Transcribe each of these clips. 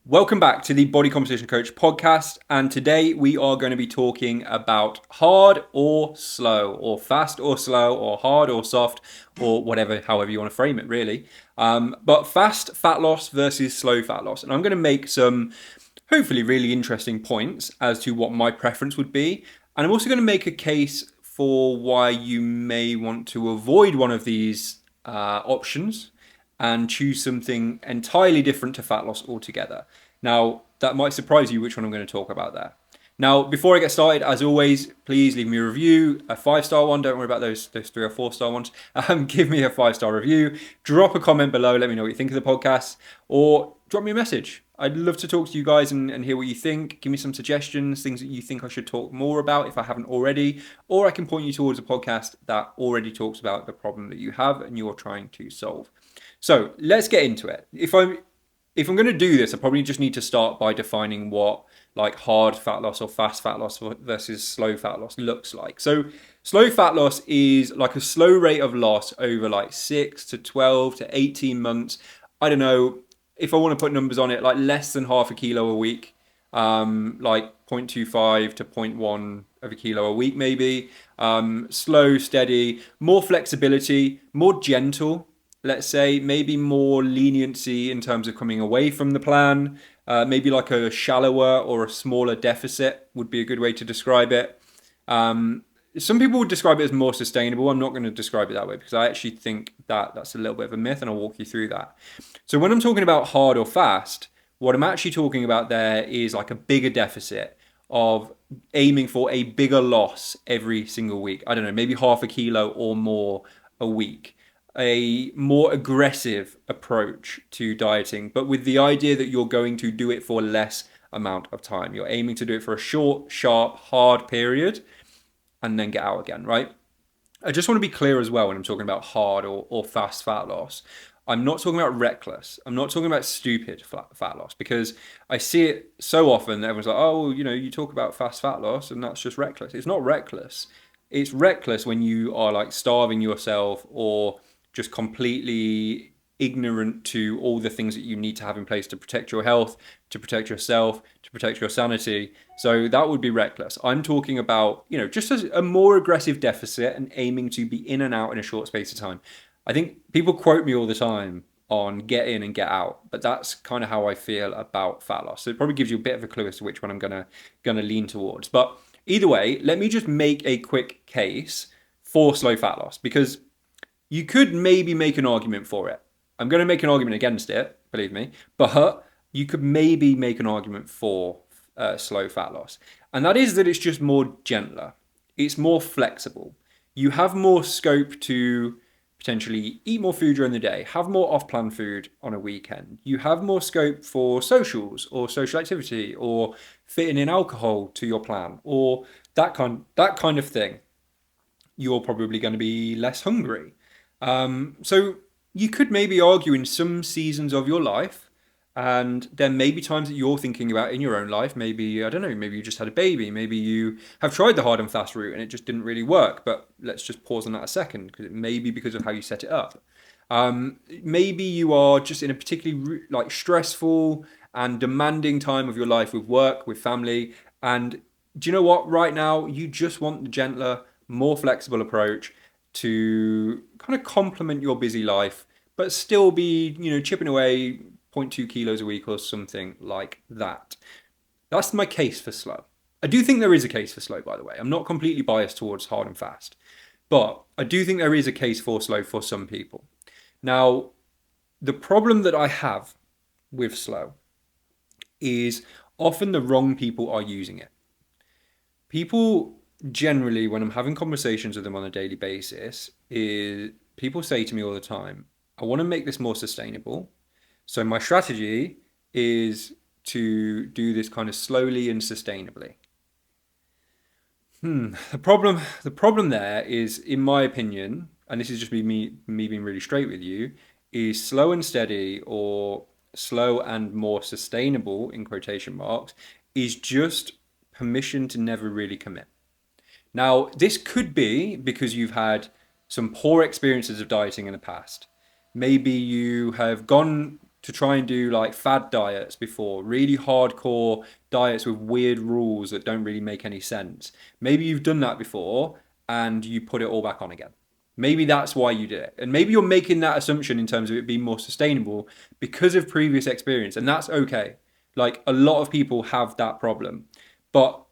Welcome back to the Body Composition Coach podcast. And today we are going to be talking about hard or slow, or fast or slow, or hard or soft, or whatever, however you want to frame it, really. But fast fat loss versus slow fat loss. And I'm going to make some hopefully really interesting points as to what my preference would be. And I'm also going to make a case for why you may want to avoid one of these options and choose something entirely different to fat loss altogether. Now, that might surprise you which one I'm going to talk about there. Now, before I get started, as always, please leave me a review, a 5-star one. Don't worry about those 3 or 4-star ones. Give me a 5-star review. Drop a comment below. Let me know what you think of the podcast, or drop me a message. I'd love to talk to you guys and hear what you think. Give me some suggestions, things that you think I should talk more about if I haven't already, or I can point you towards a podcast that already talks about the problem that you have and you're trying to solve. So let's get into it. If I'm going to do this, I probably just need to start by defining what like hard fat loss or fast fat loss versus slow fat loss looks like. So slow fat loss is like a slow rate of loss over like 6 to 12 to 18 months. I don't know if I want to put numbers on it, like less than half a kilo a week, like 0.25 to 0.1 of a kilo a week maybe. Slow, steady, more flexibility, more gentle. Let's say maybe more leniency in terms of coming away from the plan. Maybe like a shallower or a smaller deficit would be a good way to describe it. Some people would describe it as more sustainable. I'm not going to describe it that way because I actually think that that's a little bit of a myth, and I'll walk you through that. So when I'm talking about hard or fast, what I'm actually talking about there is like a bigger deficit of aiming for a bigger loss every single week. I don't know, maybe half a kilo or more a week. A more aggressive approach to dieting, but with the idea that you're going to do it for less amount of time. You're aiming to do it for a short, sharp, hard period and then get out again, right? I just want to be clear as well when I'm talking about hard or fast fat loss. I'm not talking about reckless. I'm not talking about stupid fat loss, because I see it so often that everyone's like, oh, you talk about fast fat loss and that's just reckless. It's not reckless. It's reckless when you are like starving yourself or just completely ignorant to all the things that you need to have in place to protect your health, to protect yourself, to protect your sanity. So that would be reckless. I'm talking about, just a more aggressive deficit and aiming to be in and out in a short space of time. I think people quote me all the time on get in and get out, but that's kind of how I feel about fat loss. So it probably gives you a bit of a clue as to which one I'm gonna lean towards. But either way, let me just make a quick case for slow fat loss, because you could maybe make an argument for it. I'm going to make an argument against it, believe me, but you could maybe make an argument for slow fat loss. And that is that it's just more gentler. It's more flexible. You have more scope to potentially eat more food during the day, have more off-plan food on a weekend. You have more scope for socials or social activity or fitting in alcohol to your plan or that kind of thing. You're probably going to be less hungry. So you could maybe argue in some seasons of your life, and there may be times that you're thinking about in your own life, maybe, I don't know, maybe you just had a baby, maybe you have tried the hard and fast route and it just didn't really work, but let's just pause on that a second, because it may be because of how you set it up. Maybe you are just in a particularly like stressful and demanding time of your life with work, with family, and do you know what? Right now, you just want the gentler, more flexible approach to kind of complement your busy life, but still be, chipping away 0.2 kilos a week or something like that. That's my case for slow. I do think there is a case for slow, by the way. I'm not completely biased towards hard and fast, but I do think there is a case for slow for some people. Now, the problem that I have with slow is often the wrong people are using it. People generally, when I'm having conversations with them on a daily basis, is people say to me all the time, I want to make this more sustainable. So my strategy is to do this kind of slowly and sustainably. The problem there is, in my opinion, and this is just me being really straight with you, is slow and steady, or slow and more sustainable in quotation marks, is just permission to never really commit. Now, this could be because you've had some poor experiences of dieting in the past. Maybe you have gone to try and do like fad diets before, really hardcore diets with weird rules that don't really make any sense. Maybe you've done that before and you put it all back on again. Maybe that's why you did it. And maybe you're making that assumption in terms of it being more sustainable because of previous experience. And that's okay. Like a lot of people have that problem. But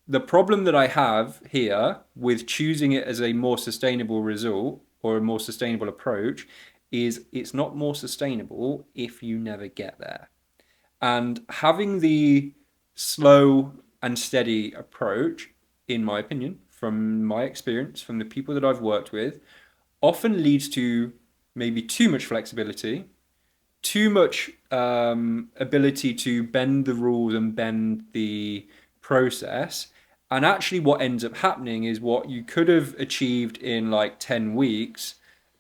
the problem that I have here with choosing it as a more sustainable result or a more sustainable approach is it's not more sustainable if you never get there. And having the slow and steady approach, in my opinion, from my experience, from the people that I've worked with, often leads to maybe too much flexibility, too much ability to bend the rules and bend the process. And actually, what ends up happening is what you could have achieved in like 10 weeks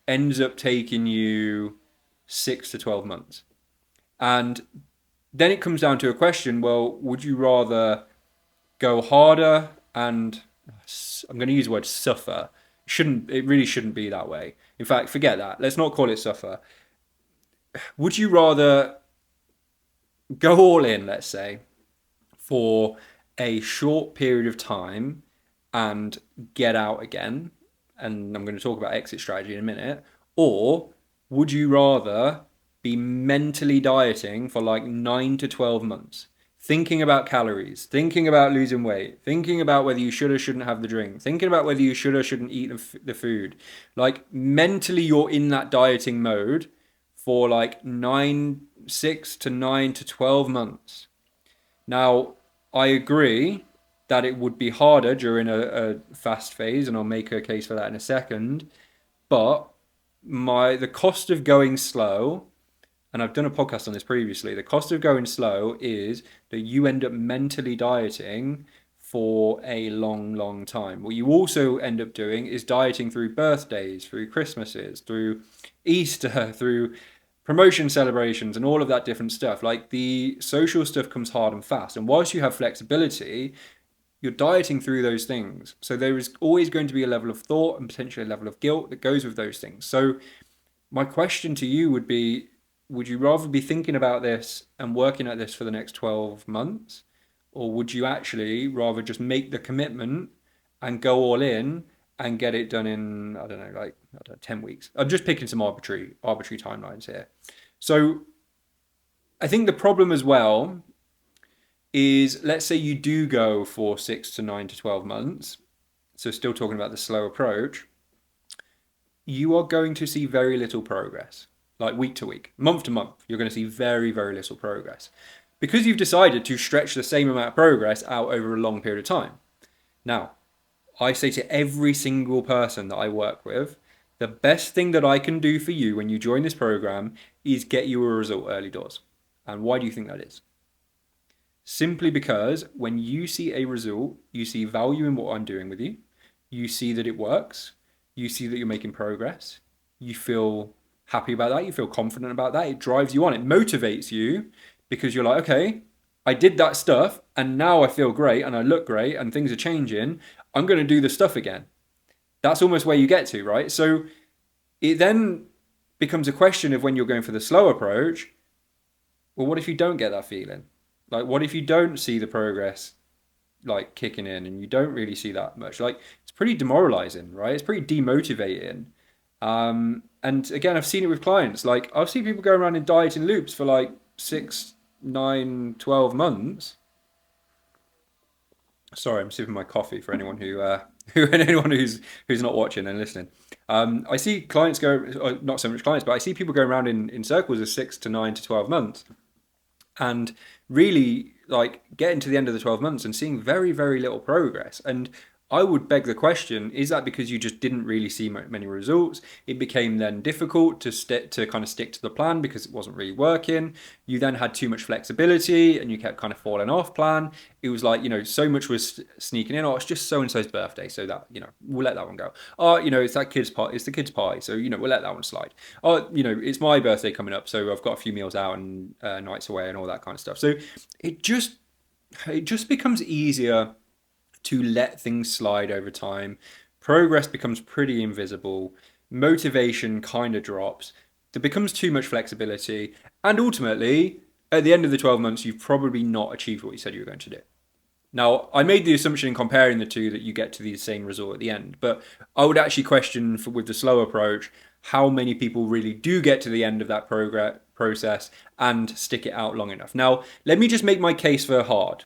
ends up taking you 6 to 12 months. And then it comes down to a question, well, would you rather go harder and I'm going to use the word suffer. It really shouldn't be that way. In fact, forget that. Let's not call it suffer. Would you rather go all in, let's say, for a short period of time and get out again? And I'm going to talk about exit strategy in a minute. Or would you rather be mentally dieting for like 9 to 12 months? Thinking about calories, thinking about losing weight, thinking about whether you should or shouldn't have the drink, thinking about whether you should or shouldn't eat the food. Like mentally, you're in that dieting mode for like 6 to 9 to 12 months. Now, I agree that it would be harder during a fast phase, and I'll make a case for that in a second. But the cost of going slow, and I've done a podcast on this previously, the cost of going slow is that you end up mentally dieting for a long, long time. What you also end up doing is dieting through birthdays, through Christmases, through Easter, through promotion celebrations and all of that different stuff. Like the social stuff comes hard and fast. And whilst you have flexibility, you're dieting through those things. So there is always going to be a level of thought and potentially a level of guilt that goes with those things. So my question to you would be, would you rather be thinking about this and working at this for the next 12 months? Or would you actually rather just make the commitment and go all in and get it done in, I don't know, 10 weeks? I'm just picking some arbitrary timelines here. So I think the problem as well is, let's say you do go for 6 to 9 to 12 months. So still talking about the slow approach. You are going to see very little progress. Like week to week, month to month, you're going to see very, very little progress because you've decided to stretch the same amount of progress out over a long period of time. Now, I say to every single person that I work with, the best thing that I can do for you when you join this program is get you a result early doors. And why do you think that is? Simply because when you see a result, you see value in what I'm doing with you. You see that it works. You see that you're making progress. You feel happy about that. You feel confident about that. It drives you on. It motivates you because you're like, okay, I did that stuff and now I feel great and I look great and things are changing. I'm going to do the stuff again. That's almost where you get to, right? So it then becomes a question of, when you're going for the slow approach, well, what if you don't get that feeling? Like, what if you don't see the progress like kicking in and you don't really see that much? Like, it's pretty demoralizing, right? It's pretty demotivating. And again, I've seen it with clients. Like, I've seen people go around in dieting loops for like 6, 9, 12 months. Sorry, I'm sipping my coffee for anyone anyone who's not watching and listening. I see clients go, not so much clients, but I see people go around in circles of 6 to 9 to 12 months, and really like getting to the end of the 12 months and seeing very, very little progress. And I would beg the question, is that because you just didn't really see many results? It became then difficult to kind of stick to the plan because it wasn't really working. You then had too much flexibility and you kept kind of falling off plan. It was like, so much was sneaking in. Oh, it's just so-and-so's birthday, so that, we'll let that one go. Oh, it's that kid's party. It's the kid's party, so, we'll let that one slide. Oh, it's my birthday coming up, so I've got a few meals out and nights away and all that kind of stuff. So it just becomes easier to let things slide over time. Progress becomes pretty invisible. Motivation kind of drops. There becomes too much flexibility. And ultimately, at the end of the 12 months, you've probably not achieved what you said you were going to do. Now, I made the assumption in comparing the two that you get to the same result at the end, but I would actually question with the slow approach how many people really do get to the end of that process and stick it out long enough. Now, let me just make my case for hard,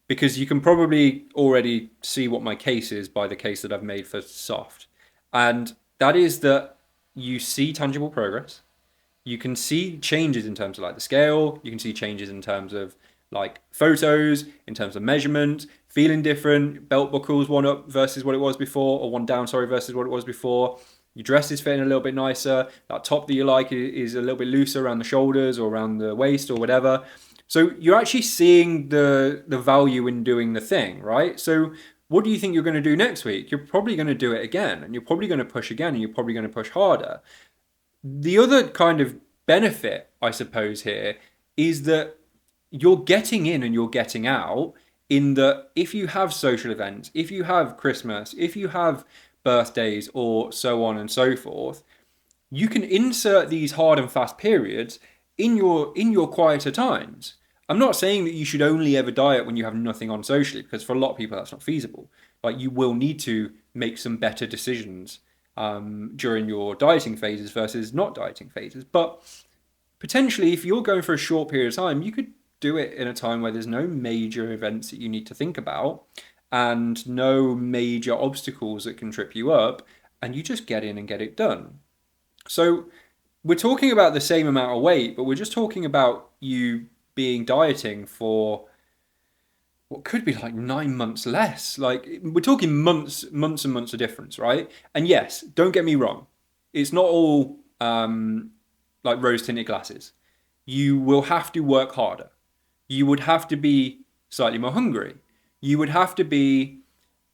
because you can probably already see what my case is by the case that I've made for soft. And that is that you see tangible progress. You can see changes in terms of like the scale. You can see changes in terms of like photos, in terms of measurement, feeling different. Belt buckles one up versus what it was before, or one down, sorry, versus what it was before. Your dress is fitting a little bit nicer. That top that you like is a little bit looser around the shoulders or around the waist or whatever. So you're actually seeing the value in doing the thing, right? So what do you think you're going to do next week? You're probably going to do it again, and you're probably going to push again, and you're probably going to push harder. The other kind of benefit, I suppose, here is that you're getting in and you're getting out, in that if you have social events, if you have Christmas, if you have birthdays or so on and so forth, you can insert these hard and fast periods in your quieter times. I'm not saying that you should only ever diet when you have nothing on socially, because for a lot of people that's not feasible. Like, you will need to make some better decisions during your dieting phases versus not dieting phases. But potentially, if you're going for a short period of time, you could do it in a time where there's no major events that you need to think about and no major obstacles that can trip you up, and you just get in and get it done. So we're talking about the same amount of weight, but we're just talking about you being dieting for what could be like 9 months less. Like, we're talking months and months of difference, right? And yes, don't get me wrong, it's not all like rose tinted glasses. You will have to work harder. You would have to be slightly more hungry. You would have to be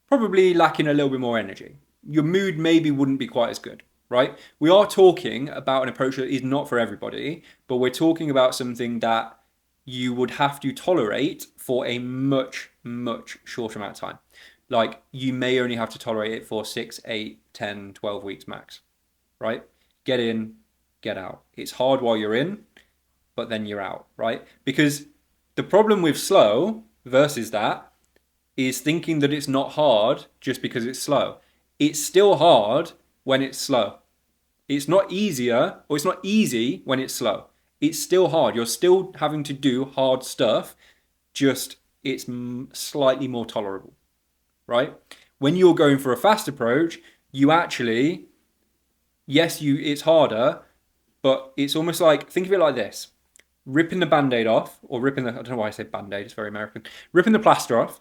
probably lacking a little bit more energy. Your mood maybe wouldn't be quite as good, right? We are talking about an approach that is not for everybody, but we're talking about something that you would have to tolerate for a much, much shorter amount of time. Like, you may only have to tolerate it for 6, 8, 10, 12 weeks max, right? Get in, get out. It's hard while you're in, but then you're out, right? Because the problem with slow versus that is thinking that it's not hard just because it's slow. It's still hard when it's slow. It's not easier, or it's not easy when it's slow. It's still hard. You're still having to do hard stuff, just it's slightly more tolerable, right? When you're going for a fast approach, you actually, yes, it's harder, but it's almost like, think of it like this. Ripping the Band-Aid off, or ripping the, I don't know why I say Band-Aid, it's very American. Ripping the plaster off,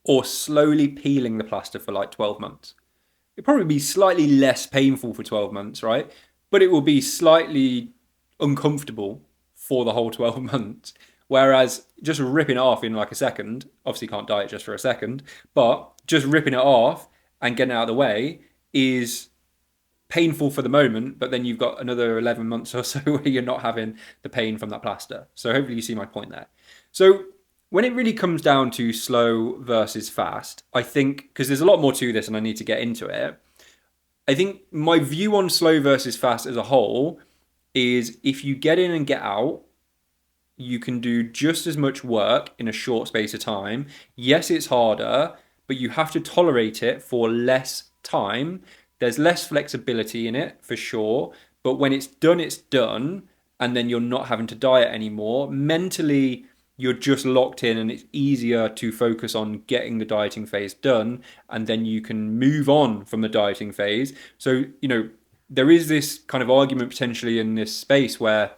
or slowly peeling the plaster for like 12 months. It'll probably be slightly less painful for 12 months, right? But it will be slightly uncomfortable for the whole 12 months. Whereas just ripping it off in like a second, obviously can't diet just for a second, but just ripping it off and getting it out of the way is painful for the moment, but then you've got another 11 months or so where you're not having the pain from that plaster. So hopefully you see my point there. So when it really comes down to slow versus fast, I think, because there's a lot more to this and I need to get into it, I think my view on slow versus fast as a whole is, if you get in and get out, you can do just as much work in a short space of time. Yes, it's harder, but you have to tolerate it for less time. There's less flexibility in it, for sure. But when it's done, and then you're not having to diet anymore. Mentally, you're just locked in, and it's easier to focus on getting the dieting phase done, and then you can move on from the dieting phase. So, there is this kind of argument potentially in this space where,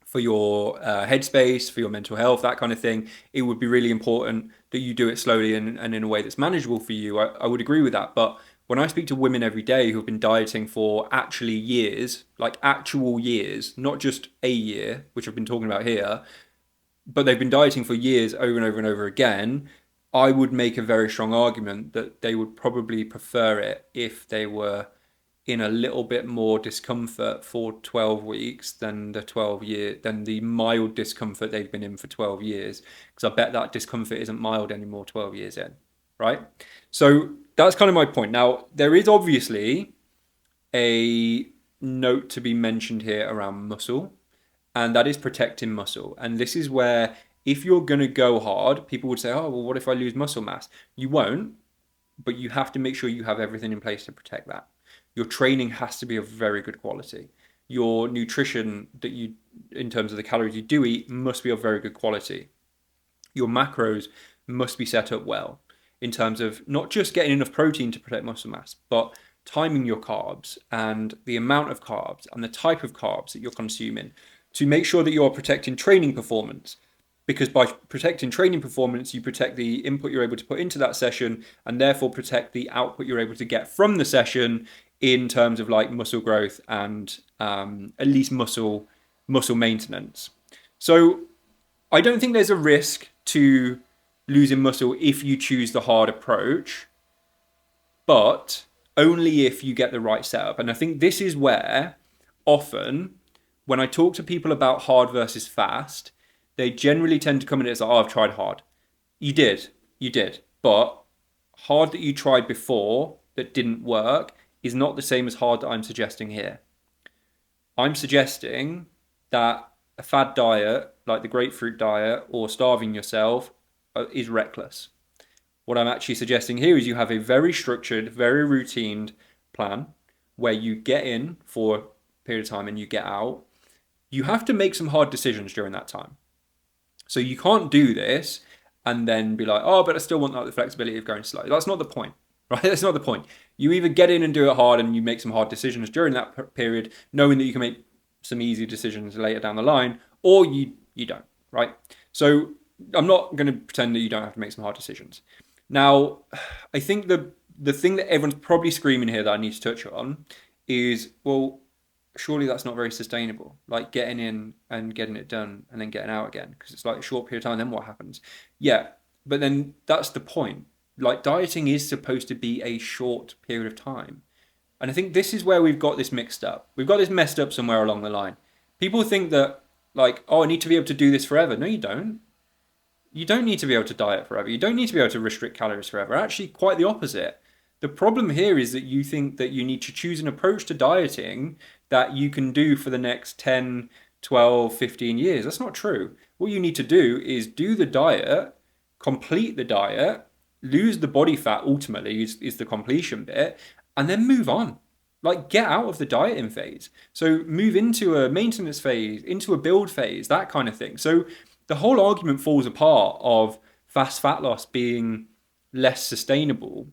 for your headspace, for your mental health, that kind of thing, it would be really important that you do it slowly and in a way that's manageable for you. I would agree with that. But when I speak to women every day who've been dieting for actually years, like actual years, not just a year, which I've been talking about here, but they've been dieting for years over and over and over again, I would make a very strong argument that they would probably prefer it if they were in a little bit more discomfort for 12 weeks than the mild discomfort they've been in for 12 years. Because I bet that discomfort isn't mild anymore 12 years in, right? So that's kind of my point. Now, there is obviously a note to be mentioned here around muscle. and that is protecting muscle. And this is where, if you're going to go hard, people would say, oh, well, what if I lose muscle mass? You won't, but you have to make sure you have everything in place to protect that. Your training has to be of very good quality. Your nutrition that you, in terms of the calories you do eat, must be of very good quality. Your macros must be set up well in terms of not just getting enough protein to protect muscle mass, but timing your carbs and the amount of carbs and the type of carbs that you're consuming to make sure that you are protecting training performance. Because by protecting training performance, you protect the input you're able to put into that session and therefore protect the output you're able to get from the session in terms of like muscle growth and at least muscle maintenance. So I don't think there's a risk to losing muscle if you choose the hard approach, but only if you get the right setup. And I think this is where often when I talk to people about hard versus fast, they generally tend to come in as like, oh, I've tried hard. You did. But hard that you tried before that didn't work is not the same as hard that I'm suggesting here. I'm suggesting that a fad diet, like the grapefruit diet or starving yourself, is reckless. What I'm actually suggesting here is you have a very structured, very routined plan where you get in for a period of time and you get out. You have to make some hard decisions during that time. So you can't do this and then be like, oh, but I still want like the flexibility of going slow. That's not the point, right? That's not the point. You either get in and do it hard and you make some hard decisions during that period, knowing that you can make some easy decisions later down the line, or you don't, right? So I'm not going to pretend that you don't have to make some hard decisions. Now, I think the thing that everyone's probably screaming here that I need to touch on is, well, surely that's not very sustainable. Like getting in and getting it done and then getting out again, because it's like a short period of time, then what happens? Yeah, but then that's the point. Like dieting is supposed to be a short period of time. And I think this is where we've got this mixed up. We've got this messed up somewhere along the line. People think that like, oh, I need to be able to do this forever. No, you don't. You don't need to be able to diet forever. You don't need to be able to restrict calories forever. Actually, quite the opposite. The problem here is that you think that you need to choose an approach to dieting that you can do for the next 10, 12, 15 years. That's not true. What you need to do is do the diet, complete the diet, lose the body fat ultimately is the completion bit, and then move on. Like get out of the dieting phase. So move into a maintenance phase, into a build phase, that kind of thing. So the whole argument falls apart of fast fat loss being less sustainable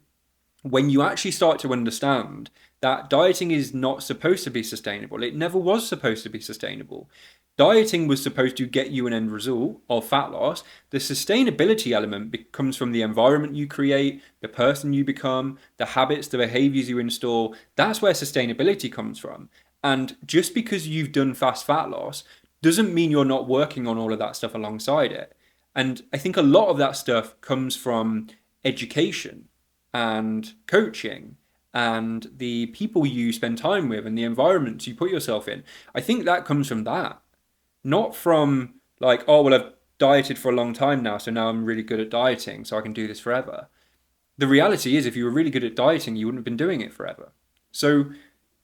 when you actually start to understand that dieting is not supposed to be sustainable. It never was supposed to be sustainable. Dieting was supposed to get you an end result of fat loss. The sustainability element comes from the environment you create, the person you become, the habits, the behaviors you install. That's where sustainability comes from. And just because you've done fast fat loss doesn't mean you're not working on all of that stuff alongside it. And I think a lot of that stuff comes from education and coaching and the people you spend time with and the environments you put yourself in. I think that comes from that, not from like, oh, well, I've dieted for a long time now, so now I'm really good at dieting, so I can do this forever. The reality is, if you were really good at dieting, you wouldn't have been doing it forever. So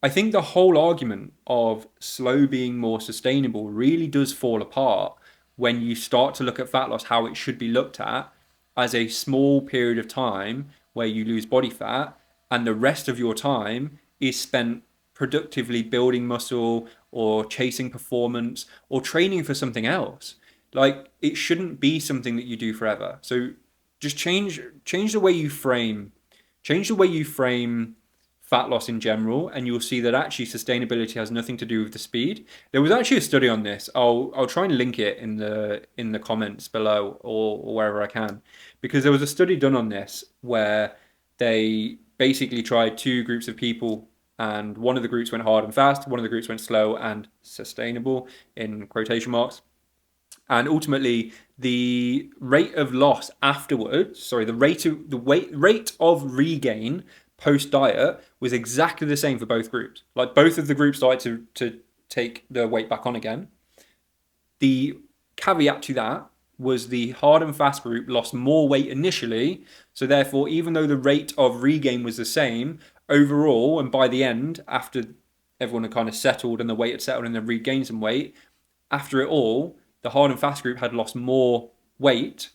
I think the whole argument of slow being more sustainable really does fall apart when you start to look at fat loss, how it should be looked at as a small period of time where you lose body fat and the rest of your time is spent productively building muscle or chasing performance or training for something else. Like it shouldn't be something that you do forever. So just change the way you frame fat loss in general, and you'll see that actually sustainability has nothing to do with the speed. There was actually a study on this. I'll try and link it in the comments below or wherever I can, because there was a study done on this where they basically tried two groups of people, and one of the groups went hard and fast, one of the groups went slow and sustainable in quotation marks. And ultimately, the rate of loss afterwards, the rate of regain post diet was exactly the same for both groups. Like both of the groups started to take the weight back on again. The caveat to that was the hard and fast group lost more weight initially. So therefore, even though the rate of regain was the same, overall, and by the end, after everyone had kind of settled and the weight had settled and they regained some weight, after it all, the hard and fast group had lost more weight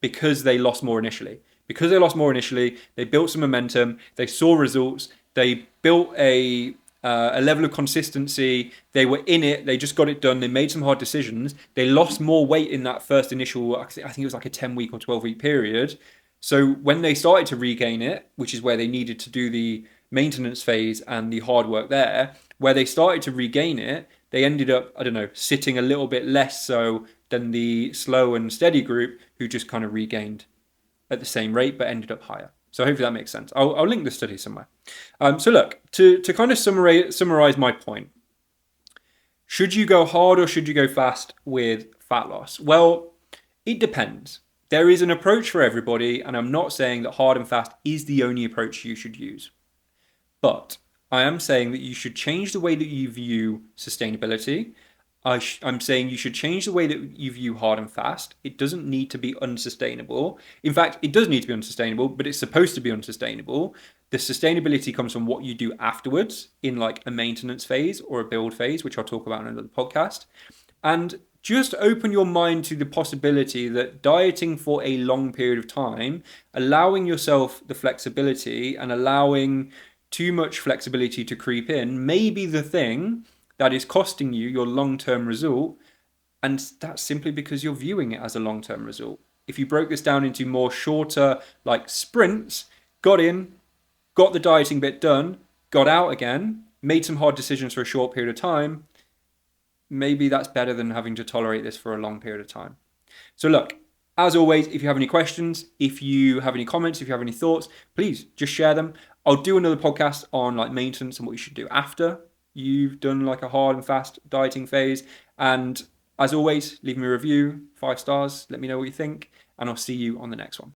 because they lost more initially. Because they lost more initially, they built some momentum, they saw results, they built a level of consistency. They were in it. They just got it done. They made some hard decisions. They lost more weight in that first initial, I think it was like a 10-week or 12-week period. So when they started to regain it, which is where they needed to do the maintenance phase and the hard work there, where they started to regain it, they ended up, I don't know, sitting a little bit less so than the slow and steady group who just kind of regained at the same rate but ended up higher. So hopefully that makes sense. I'll link the study somewhere. So look, to kind of summarize my point, should you go hard or should you go fast with fat loss? Well, it depends. There is an approach for everybody, and I'm not saying that hard and fast is the only approach you should use. But I am saying that you should change the way that you view sustainability. I'm saying you should change the way that you view hard and fast. It doesn't need to be unsustainable. In fact, it does need to be unsustainable, but it's supposed to be unsustainable. The sustainability comes from what you do afterwards in like a maintenance phase or a build phase, which I'll talk about in another podcast. And just open your mind to the possibility that dieting for a long period of time, allowing yourself the flexibility and allowing too much flexibility to creep in may be the thing that is costing you your long-term result, and that's simply because you're viewing it as a long-term result. If you broke this down into more shorter, like sprints, got in, got the dieting bit done, got out again, made some hard decisions for a short period of time, maybe that's better than having to tolerate this for a long period of time. So look, as always, if you have any questions, if you have any comments, if you have any thoughts, please just share them. I'll do another podcast on like maintenance and what you should do after you've done like a hard and fast dieting phase. And as always, leave me a review, 5 stars, let me know what you think, and I'll see you on the next one.